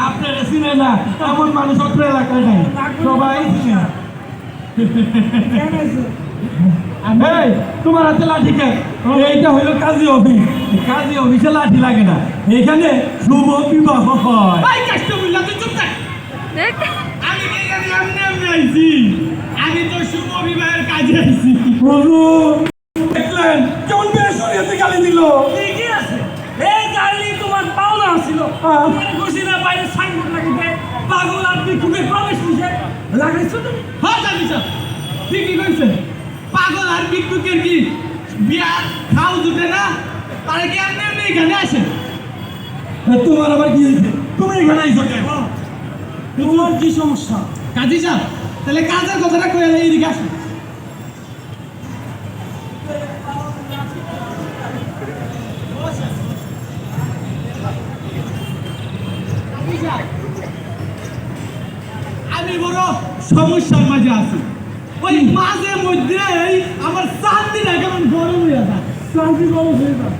আপনারা চিনে না, এমন মানুষ অত্র এলাকায় নাই, সবাই চিনে। এই, তোমার হাতে লাঠি কে? এইটা হইলো কাজী অফিস, কাজী অফিসে লাঠি লাগে না, এখানে শুভ বিবাহ হয়। আমি তো শুভ বিবাহের কাজে আইছি। দেখলেন কেমন বেসরিয়াতে গালি দিল? ঠিকই আছে, এই গাড়ি তোমার পাওনা ছিল। খুশি না বাইরে সাইনবোর্ড লাগিতে পাগল আর ভিক্ষুকের প্রবেশ নিষেধ লাগাইছো তুমি? হ্যাঁ জানি স্যার, ঠিকই কইছেন। পাগল আর ভিক্ষুকের কি বিয়ার খাও জুটে না? তারা কি এমনি এমনি এখানে আসে? তোমার আবার কি হয়েছে? তুমি এখানে আইছো কেন? তোমার কি সমস্যা? কাজী স্যার, তাহলে কাজের কথাটা কয়ে এইদিকে আসুন। আমি বড় সমস্যার মাঝে আছি। ওই মাঝে মধ্যেই আমার চান্দিটা কেমন গরম হয়ে যায়। শান্তি গরম হয়ে যায়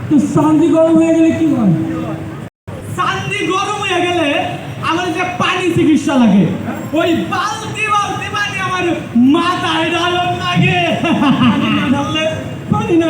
তো, শান্তি গরম হয়ে গেলে কি হয়? চান্দি গরম হয়ে গেলে আমার যে পানি চিকিৎসা লাগে, ওই বালতি বালতি পানি আমার মাথায় ঢালন লাগে। পানি না ঢাললে, পানি না